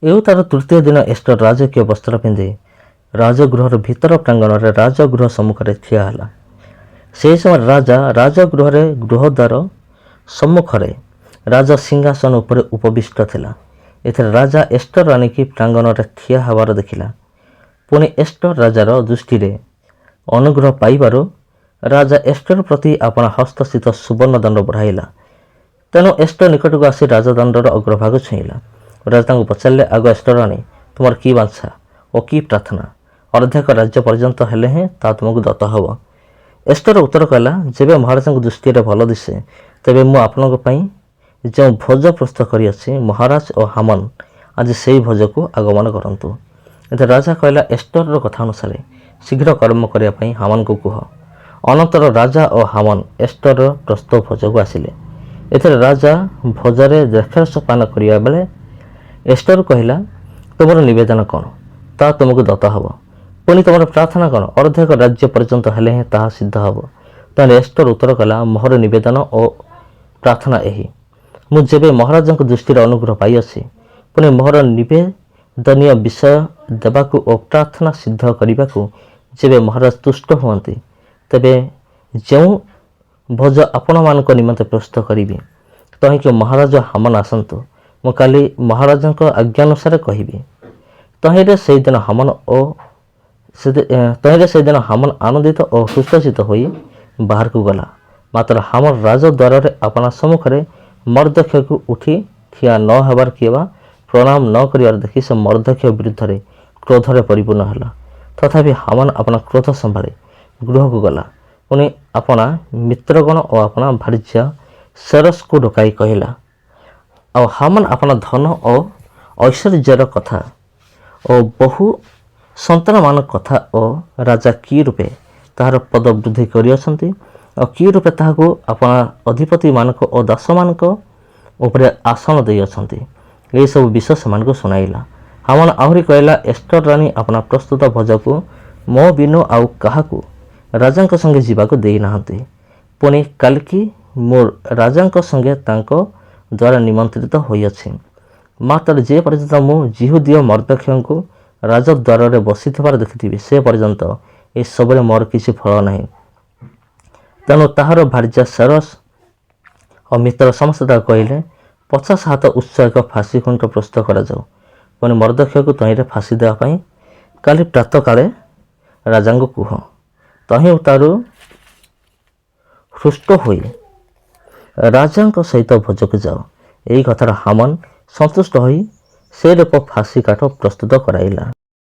ଏଉ ତାର ତୃତୀୟ ଦିନ ଏଷ୍ଟର ରାଜକୀୟ ବସ୍ତ୍ର ପିନ୍ଧି ରାଜଗୃହର ଭିତର ପ୍ରାଙ୍ଗଣରେ ରାଜଗୃହ ସମ୍ମୁଖରେ ଠିଆ ହେଲା। ସେହି ସମୟରେ ରାଜା ରାଜଗୃହରେ ଗୃହଦ୍ୱାର ସମ୍ମୁଖରେ ରାଜ ସିଂହାସନ ଉପରେ ଉପବିଷ୍ଟ ଥିଲା। ଏଥିରେ ରାଜା ଏଷ୍ଟର ରାଣୀକି ପ୍ରାଙ୍ଗଣରେ ଠିଆ ହେବାର ଦେଖିଲା। ପୁଣି ଏଷ୍ଟର ରାଜାର ଦୃଷ୍ଟିରେ ଅନୁଗ୍ରହ ପାଇବାରୁ ରାଜା ଏଷ୍ଟର ପ୍ରତି ଆପଣା ହସ୍ତସ୍ଥିତ ସୁବର୍ଣ୍ଣ ଦଣ୍ଡ ବଢ଼ାଇଲା। ତେଣୁ ଏଷ୍ଟର ନିକଟକୁ ଆସି ରାଜଦଣ୍ଡର ଅଗ୍ରଭାଗ ଛୁଇଁଲା। ରାଜା ତାଙ୍କୁ ପଚାରିଲେ, ଆଗ ଏଷ୍ଟର ରାଣୀ, ତୁମର କି ବାଞ୍ଛା ଓ କି ପ୍ରାର୍ଥନା? ଅର୍ଦ୍ଧେକ ରାଜ୍ୟ ପର୍ଯ୍ୟନ୍ତ ହେଲେ ହିଁ ତାହା ତୁମକୁ ଦତ୍ତ ହେବ। ଏଷ୍ଟର ଉତ୍ତର କଲା, ଯେବେ ମହାରାଜାଙ୍କ ଦୃଷ୍ଟିରେ ଭଲ ଦିଶେ ତେବେ ମୁଁ ଆପଣଙ୍କ ପାଇଁ ଯେଉଁ ଭୋଜ ପ୍ରସ୍ତୁତ କରିଅଛି, ମହାରାଜ ଓ ହାମାନ ଆଜି ସେହି ଭୋଜକୁ ଆଗମନ କରନ୍ତୁ। ଏଥିରେ ରାଜା କହିଲା, ଏଷ୍ଟରର କଥା ଅନୁସାରେ ଶୀଘ୍ର କର୍ମ କରିବା ପାଇଁ ହାମାନଙ୍କୁ କୁହ। ଅନନ୍ତର ରାଜା ଓ ହାମାନ ଏଷ୍ଟରର ପ୍ରସ୍ତୁତ ଭୋଜକୁ ଆସିଲେ। ଏଥିରେ ରାଜା ଭୋଜରେ ଦ୍ରାକ୍ଷାରସ ପାନ କରିବା ବେଳେ ଏଷ୍ଟର କହିଲା, ତୁମର ନିବେଦନ କ'ଣ? ତାହା ତୁମକୁ ଦତ୍ତ ହେବ। ପୁଣି ତୁମର ପ୍ରାର୍ଥନା କ'ଣ? ଅର୍ଦ୍ଧେକ ରାଜ୍ୟ ପର୍ଯ୍ୟନ୍ତ ହେଲେ ହିଁ ତାହା ସିଦ୍ଧ ହେବ। ତେଣୁ ଏଷ୍ଟର ଉତ୍ତର କଲା, ମୋହର ନିବେଦନ ଓ ପ୍ରାର୍ଥନା ଏହି, ମୁଁ ଯେବେ ମହାରାଜାଙ୍କ ଦୃଷ୍ଟିରେ ଅନୁଗ୍ରହ ପାଇଅଛି, ପୁଣି ମୋହର ନିବେଦନୀୟ ବିଷୟ ଦେବାକୁ ଓ ପ୍ରାର୍ଥନା ସିଦ୍ଧ କରିବାକୁ ଯେବେ ମହାରାଜ ତୁଷ୍ଟ ହୁଅନ୍ତି, ତେବେ ଯେଉଁ ଭୋଜ ଆପଣମାନଙ୍କ ନିମନ୍ତେ ପ୍ରସ୍ତୁତ କରିବି, ତହିଁକି ମହାରାଜ ହାମାନ ଆସନ୍ତୁ। ମୁଁ କାଲି ମହାରାଜାଙ୍କ ଆଜ୍ଞାନୁସାରେ କହିବି। ତହିଁରେ ସେହିଦିନ ହାମାନ ଆନନ୍ଦିତ ଓ ହୃଷ୍ଟଚିତ୍ତ ହୋଇ ବାହାରକୁ ଗଲା। ମାତ୍ର ହାମାନ ରାଜଦ୍ୱାରରେ ଆପଣା ସମ୍ମୁଖରେ ମର୍ଦ୍ଦକ୍ଷକୁ ଉଠି ଠିଆ ନ ହେବାର କିମ୍ବା ପ୍ରଣାମ ନ କରିବାର ଦେଖି ସେ ମର୍ଦ୍ଦକ୍ଷ ବିରୁଦ୍ଧରେ କ୍ରୋଧରେ ପରିପୂର୍ଣ୍ଣ ହେଲା। ତଥାପି ହାମାନ ଆପଣା କ୍ରୋଧ ସମ୍ଭାଳି ଗୃହକୁ ଗଲା। ପୁଣି ଆପଣା ମିତ୍ରଗଣ ଓ ଆପଣା ଭାର୍ଯ୍ୟା ସେରସକୁ ଡକାଇ କହିଲା, ଆଉ ହାମାନ ଆପଣା ଧନ ଓ ଐଶ୍ୱର୍ଯ୍ୟର କଥା ଓ ବହୁ ସନ୍ତାନମାନଙ୍କ କଥା ଓ ରାଜା କି ରୂପେ ତାହାର ପଦ ବୃଦ୍ଧି କରିଅଛନ୍ତି ଓ କି ରୂପେ ତାହାକୁ ଆପଣା ଅଧିପତିମାନଙ୍କ ଓ ଦାସମାନଙ୍କ ଉପରେ ଆସନ ଦେଇଅଛନ୍ତି, ଏହିସବୁ ବିଷୟ ସେମାନଙ୍କୁ ଶୁଣାଇଲା। ହାମାନ ଆହୁରି କହିଲା, ଏଷ୍ଟର ରାଣୀ ଆପଣା ପ୍ରସ୍ତୁତ ଭୋଜକୁ ମୋ ବିନୁ ଆଉ କାହାକୁ ରାଜାଙ୍କ ସଙ୍ଗେ ଯିବାକୁ ଦେଇନାହାନ୍ତି। ପୁଣି କାଲିକି ମୁଁ ରାଜାଙ୍କ ସଙ୍ଗେ ତାଙ୍କ ଦ୍ୱାରା ନିମନ୍ତ୍ରିତ ହୋଇଅଛି। ମାତ୍ର ଯେ ପର୍ଯ୍ୟନ୍ତ ମୁଁ ଜିହୁଦୀୟ ମର୍ଦ୍ଦକ୍ଷଙ୍କୁ ରାଜଦ୍ୱାରରେ ବସିଥିବାର ଦେଖିଥିବି, ସେ ପର୍ଯ୍ୟନ୍ତ ଏସବୁରେ ମୋର କିଛି ଫଳ ନାହିଁ। ତେଣୁ ତାହାର ଭାର୍ଯ୍ୟା ସେରସ ଓ ମିତ୍ର ସମସ୍ତେ ତାକୁ କହିଲେ, 50 ହାତ ଉଚ୍ଚ ଏକ ଫାଶୀ ଖୁଣ୍ଟ ପ୍ରସ୍ତୁତ କରାଯାଉ। ପୁଣି ମର୍ଦ୍ଦକ୍ଷକୁ ତହିଁରେ ଫାଶୀ ଦେବା ପାଇଁ କାଲି ପ୍ରାତଃକାଳେ ରାଜାଙ୍କୁ କୁହ। ତହିଁ ତାରୁ ହୃଷ୍ଟ ହୋଇ ରାଜାଙ୍କ ସହିତ ଭୋଜକୁ ଯାଅ। ଏହି କଥାରେ ହାମାନ ସନ୍ତୁଷ୍ଟ ହୋଇ ସେ ରୂପ ଫାଶୀ କାଠ ପ୍ରସ୍ତୁତ କରାଇଲା।